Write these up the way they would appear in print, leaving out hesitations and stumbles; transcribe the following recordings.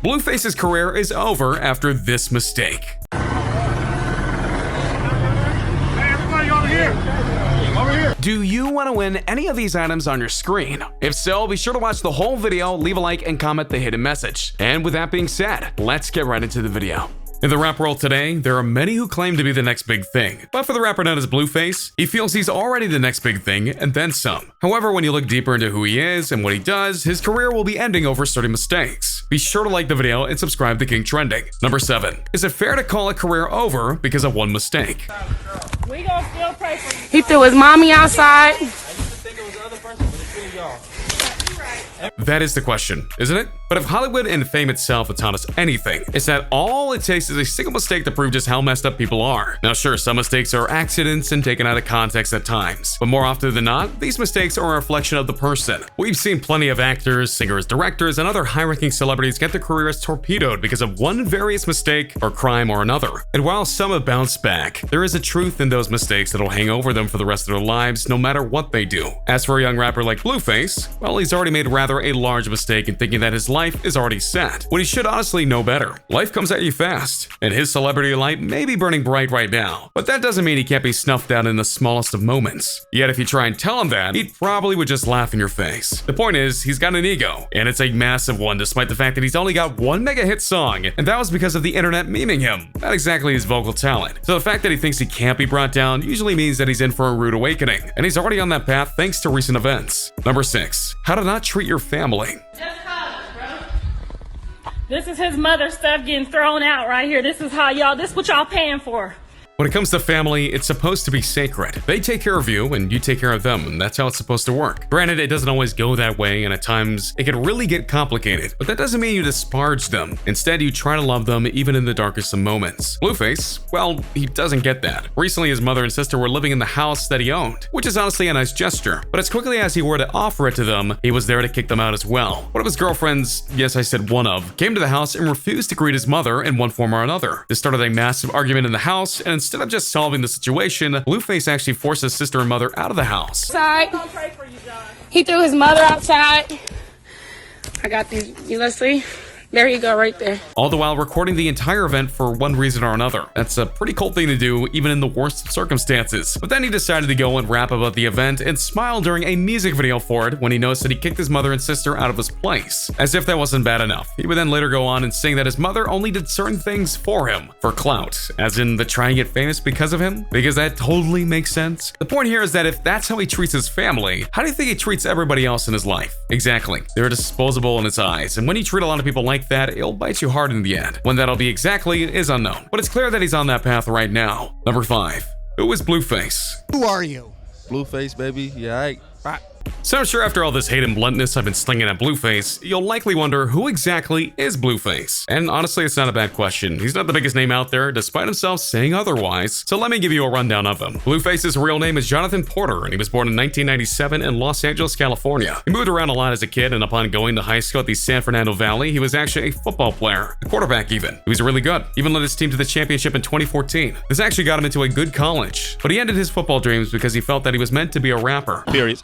Blueface's career is over after this mistake. Do you want to win any of these items on your screen? If so, be sure to watch the whole video, leave a like, and comment the hidden message. And with that being said, let's get right into the video. In the rap world today, there are many who claim to be the next big thing. But for the rapper known as Blueface, he feels he's already the next big thing and then some. However, when you look deeper into who he is and what he does, his career will be ending over certain mistakes. Be sure to like the video and subscribe to King Trending. Number 7. Is it fair to call a career over because of one mistake? We gonna still pray for you. He threw his mommy outside. That is the question, isn't it? But if Hollywood and fame itself have taught us anything, it's that all it takes is a single mistake to prove just how messed up people are. Now sure, some mistakes are accidents and taken out of context at times, but more often than not, these mistakes are a reflection of the person. We've seen plenty of actors, singers, directors, and other high-ranking celebrities get their careers torpedoed because of one various mistake or crime or another. And while some have bounced back, there is a truth in those mistakes that'll hang over them for the rest of their lives no matter what they do. As for a young rapper like Blueface, well, he's already made rather a large mistake in thinking that his life is already set, when he should honestly know better. Life comes at you fast, and his celebrity light may be burning bright right now, but that doesn't mean he can't be snuffed out in the smallest of moments. Yet if you try and tell him that, he probably would just laugh in your face. The point is, he's got an ego, and it's a massive one despite the fact that he's only got one mega hit song, and that was because of the internet memeing him, not exactly his vocal talent. So the fact that he thinks he can't be brought down usually means that he's in for a rude awakening, and he's already on that path thanks to recent events. Number 6. How to not treat your family. Just college, bro. This is his mother stuff getting thrown out right here. This is what y'all paying for. When it comes to family, it's supposed to be sacred. They take care of you and you take care of them, and that's how it's supposed to work. Granted, it doesn't always go that way, and at times it can really get complicated, but that doesn't mean you disparage them. Instead, you try to love them even in the darkest of moments. Blueface, well, he doesn't get that. Recently, his mother and sister were living in the house that he owned, which is honestly a nice gesture, but as quickly as he were to offer it to them, he was there to kick them out as well. One of his girlfriends, yes, I said one of, came to the house and refused to greet his mother in one form or another. This started a massive argument in the house, and instead of just solving the situation, Blueface actually forced his sister and mother out of the house. He threw his mother outside. I got these. Let's see. There you go, right there. All the while recording the entire event for one reason or another. That's a pretty cool thing to do, even in the worst of circumstances. But then he decided to go and rap about the event and smile during a music video for it when he noticed that he kicked his mother and sister out of his place. As if that wasn't bad enough, he would then later go on and sing that his mother only did certain things for him, for clout, as in the try and get famous because of him, because that totally makes sense. The point here is that if that's how he treats his family, how do you think he treats everybody else in his life? Exactly. They're disposable in his eyes, and when you treat a lot of people like that, it'll bite you hard in the end. When that'll be exactly is unknown, but it's clear that he's on that path right now. Number 5. Who is Blueface? Who are you? Blueface, baby. Yeah, I. So I'm sure after all this hate and bluntness I've been slinging at Blueface, you'll likely wonder who exactly is Blueface. And honestly, it's not a bad question. He's not the biggest name out there, despite himself saying otherwise. So let me give you a rundown of him. Blueface's real name is Jonathan Porter, and he was born in 1997 in Los Angeles, California. He moved around a lot as a kid, and upon going to high school at the San Fernando Valley, he was actually a football player, a quarterback even. He was really good, even led his team to the championship in 2014. This actually got him into a good college, but he ended his football dreams because he felt that he was meant to be a rapper. Periods.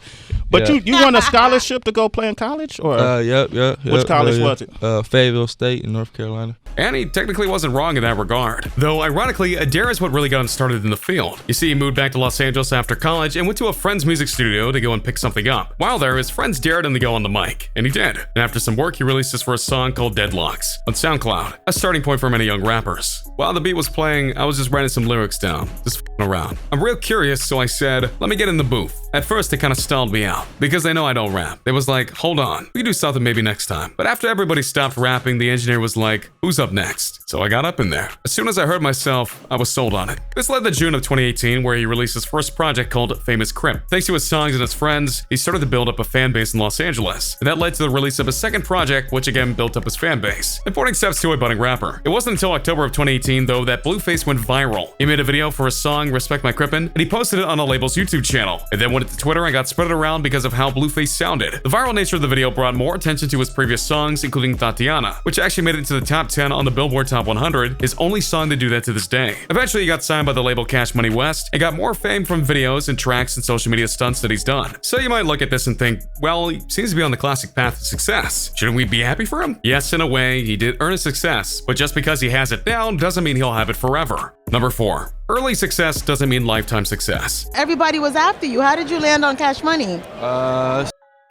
But you won a scholarship to go play in college, or yep. Which college was it? Fayetteville State in North Carolina. And he technically wasn't wrong in that regard. Though, ironically, Adair is what really got him started in the field. You see, he moved back to Los Angeles after college and went to a friend's music studio to go and pick something up. While there, his friends dared him to go on the mic, and he did. And after some work, he released his first song called Deadlocks on SoundCloud, a starting point for many young rappers. While the beat was playing, I was just writing some lyrics down, just f***ing around. I'm real curious, so I said, let me get in the booth. At first, it kind of stalled me out, because they know I don't rap. It was like, hold on, we can do something maybe next time. But after everybody stopped rapping, the engineer was like, who's up next? So I got up in there. As soon as I heard myself, I was sold on it. This led to June of 2018, where he released his first project called Famous Crip. Thanks to his songs and his friends, he started to build up a fan base in Los Angeles. And that led to the release of his second project, which again built up his fan base, important steps to a budding rapper. It wasn't until October of 2018, though, that Blueface went viral. He made a video for his song Respect My Crippin', and he posted it on a label's YouTube channel. And then when uploaded to Twitter and got spread around because of how Blueface sounded. The viral nature of the video brought more attention to his previous songs, including Tatiana, which actually made it into the top 10 on the Billboard Top 100, his only song to do that to this day. Eventually, he got signed by the label Cash Money West and got more fame from videos and tracks and social media stunts that he's done. So you might look at this and think, well, he seems to be on the classic path to success. Shouldn't we be happy for him? Yes, in a way, he did earn a success, but just because he has it now doesn't mean he'll have it forever. Number 4. Early success doesn't mean lifetime success. Everybody was after you. How did you land on Cash Money?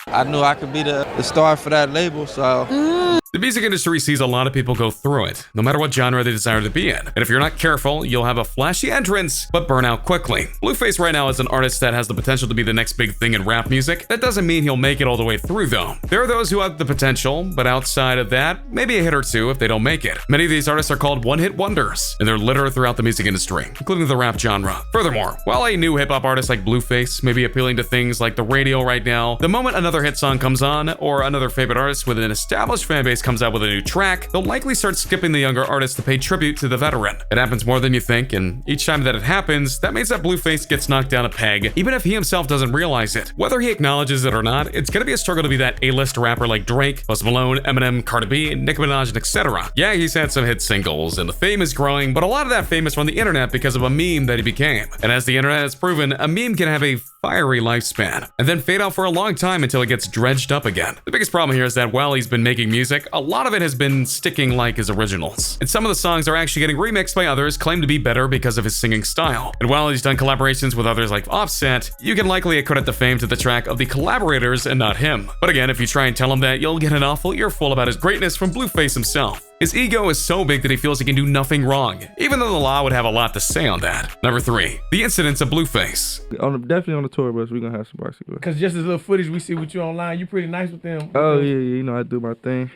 I knew I could be the star for that label, so. The music industry sees a lot of people go through it, no matter what genre they desire to be in. And if you're not careful, you'll have a flashy entrance, but burn out quickly. Blueface right now is an artist that has the potential to be the next big thing in rap music. That doesn't mean he'll make it all the way through though. There are those who have the potential, but outside of that, maybe a hit or two if they don't make it. Many of these artists are called one-hit wonders, and they're littered throughout the music industry, including the rap genre. Furthermore, while a new hip-hop artist like Blueface may be appealing to things like the radio right now, the moment another hit song comes on, or another favorite artist with an established fan base comes out with a new track, they'll likely start skipping the younger artists to pay tribute to the veteran. It happens more than you think, and each time that it happens, that means that Blueface gets knocked down a peg, even if he himself doesn't realize it. Whether he acknowledges it or not, it's gonna be a struggle to be that A-list rapper like Drake, Post Malone, Eminem, Cardi B, Nicki Minaj, and etc. Yeah, he's had some hit singles, and the fame is growing, but a lot of that fame is from the internet because of a meme that he became. And as the internet has proven, a meme can have a fiery lifespan, and then fade out for a long time until it gets dredged up again. The biggest problem here is that while he's been making music, a lot of it has been sticking like his originals. And some of the songs are actually getting remixed by others, claimed to be better because of his singing style. And while he's done collaborations with others like Offset, you can likely accredit the fame to the track of the collaborators and not him. But again, if you try and tell him that, you'll get an awful earful about his greatness from Blueface himself. His ego is so big that he feels he can do nothing wrong, even though the law would have a lot to say on that. Number 3. The Incidents of Blueface. Definitely on the tour bus, we're gonna have some bicycle. Because just as little footage we see with you online, you pretty nice with them. Oh, yeah, you know, I do my thing.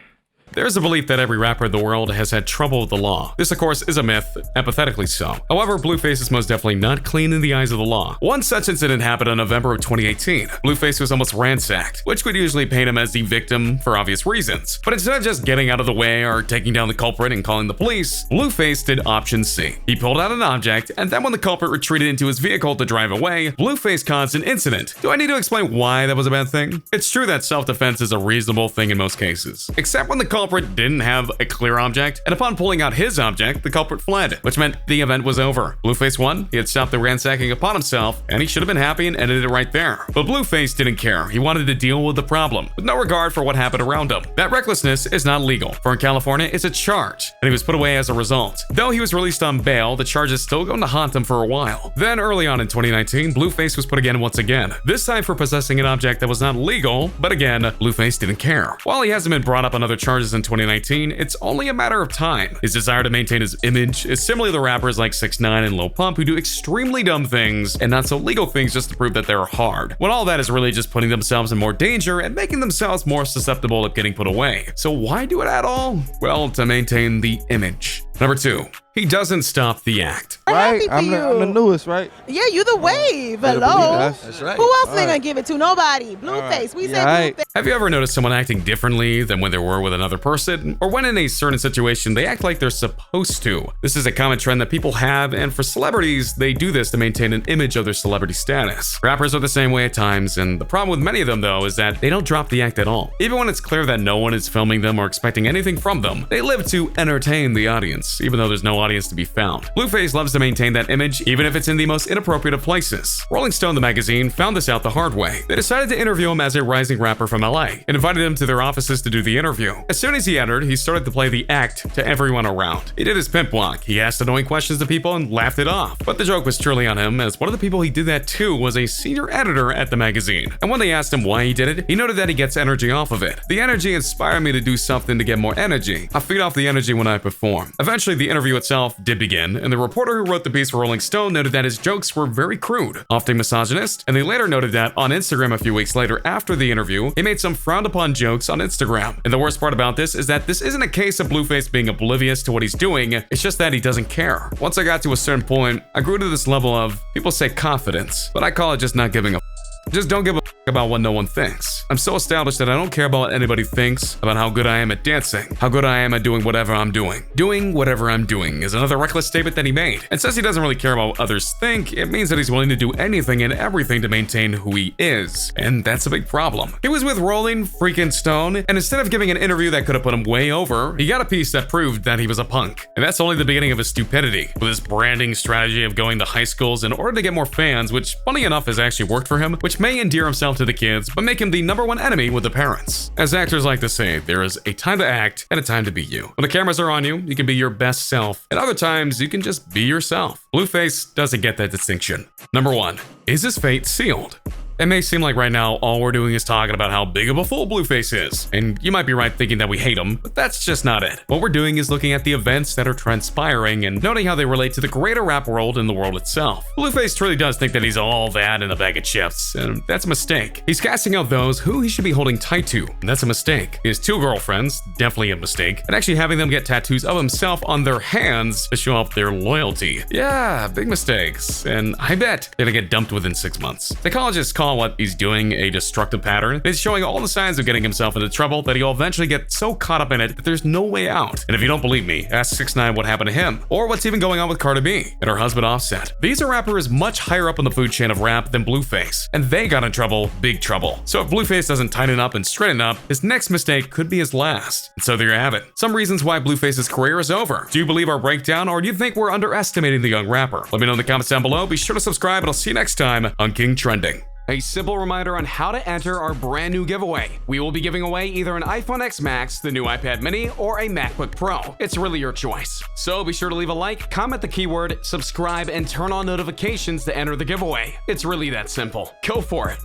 There's a belief that every rapper in the world has had trouble with the law. This, of course, is a myth, empathetically so. However, Blueface is most definitely not clean in the eyes of the law. One such incident happened in November of 2018. Blueface was almost ransacked, which would usually paint him as the victim for obvious reasons. But instead of just getting out of the way or taking down the culprit and calling the police, Blueface did option C. He pulled out an object, and then when the culprit retreated into his vehicle to drive away, Blueface caused an incident. Do I need to explain why that was a bad thing? It's true that self-defense is a reasonable thing in most cases, except when the culprit didn't have a clear object, and upon pulling out his object, the culprit fled, which meant the event was over. Blueface won, he had stopped the ransacking upon himself, and he should have been happy and ended it right there. But Blueface didn't care. He wanted to deal with the problem, with no regard for what happened around him. That recklessness is not legal, for in California, it's a charge, and he was put away as a result. Though he was released on bail, the charge is still going to haunt him for a while. Then early on in 2019, Blueface was put again once again, this time for possessing an object that was not legal, but again, Blueface didn't care. While he hasn't been brought up on other charges in 2019, it's only a matter of time. His desire to maintain his image is similar to rappers like 6ix9ine and Lil Pump who do extremely dumb things and not so legal things just to prove that they're hard, when all that is really just putting themselves in more danger and making themselves more susceptible of getting put away. So why do it at all? Well, to maintain the image. Number 2. He doesn't stop the act. Right? I'm the newest, right? Yeah, you the wave. Hello. That's right. Who else they gonna give it to? Nobody. Blueface. We said Blueface. Have you ever noticed someone acting differently than when they were with another person? Or when in a certain situation, they act like they're supposed to? This is a common trend that people have, and for celebrities, they do this to maintain an image of their celebrity status. Rappers are the same way at times, and the problem with many of them, though, is that they don't drop the act at all. Even when it's clear that no one is filming them or expecting anything from them, they live to entertain the audience, even though there's no audience to be found. Blueface loves to maintain that image, even if it's in the most inappropriate of places. Rolling Stone, the magazine, found this out the hard way. They decided to interview him as a rising rapper from LA and invited him to their offices to do the interview. As soon as he entered, he started to play the act to everyone around. He did his pimp walk. He asked annoying questions to people and laughed it off. But the joke was truly on him, as one of the people he did that to was a senior editor at the magazine. And when they asked him why he did it, he noted that he gets energy off of it. The energy inspired me to do something to get more energy. I feed off the energy when I perform. Eventually, the interview itself did begin, and the reporter who wrote the piece for Rolling Stone noted that his jokes were very crude, often misogynist, and they later noted that on Instagram a few weeks later after the interview, he made some frowned upon jokes on Instagram. And the worst part about this is that this isn't a case of Blueface being oblivious to what he's doing, it's just that he doesn't care. Once I got to a certain point, I grew to this level of, people say confidence, but I call it just not giving a. Just don't give a about what no one thinks. I'm so established that I don't care about what anybody thinks about how good I am at dancing, how good I am at doing whatever I'm doing. Doing whatever I'm doing is another reckless statement that he made. And since he doesn't really care about what others think, it means that he's willing to do anything and everything to maintain who he is. And that's a big problem. He was with Rolling freaking Stone, and instead of giving an interview that could have put him way over, he got a piece that proved that he was a punk. And that's only the beginning of his stupidity, with his branding strategy of going to high schools in order to get more fans, which funny enough has actually worked for him, which may endear himself to the kids, but make him the #1 enemy with the parents. As actors like to say, there is a time to act and a time to be you. When the cameras are on you, you can be your best self, and other times you can just be yourself. Blueface doesn't get that distinction. Number 1, is his fate sealed? It may seem like right now all we're doing is talking about how big of a fool Blueface is, and you might be right thinking that we hate him, but that's just not it. What we're doing is looking at the events that are transpiring and noting how they relate to the greater rap world and the world itself. Blueface truly does think that he's all that in a bag of chips, and that's a mistake. He's casting out those who he should be holding tight to, and that's a mistake. He has 2 girlfriends, definitely a mistake, and actually having them get tattoos of himself on their hands to show off their loyalty. Yeah, big mistakes, and I bet they're gonna get dumped within 6 months. Psychologists call what he's doing a destructive pattern. He's showing all the signs of getting himself into trouble that he'll eventually get so caught up in it that there's no way out. And if you don't believe me, ask 6ix9ine what happened to him, or what's even going on with Cardi B and her husband Offset. These are rappers much higher up on the food chain of rap than Blueface, and they got in trouble, big trouble. So if Blueface doesn't tighten up and straighten up, his next mistake could be his last. And so there you have it. Some reasons why Blueface's career is over. Do you believe our breakdown, or do you think we're underestimating the young rapper? Let me know in the comments down below. Be sure to subscribe, and I'll see you next time on King Trending. A simple reminder on how to enter our brand new giveaway. We will be giving away either an iPhone X Max, the new iPad mini, or a MacBook Pro. It's really your choice. So be sure to leave a like, comment the keyword, subscribe, and turn on notifications to enter the giveaway. It's really that simple. Go for it.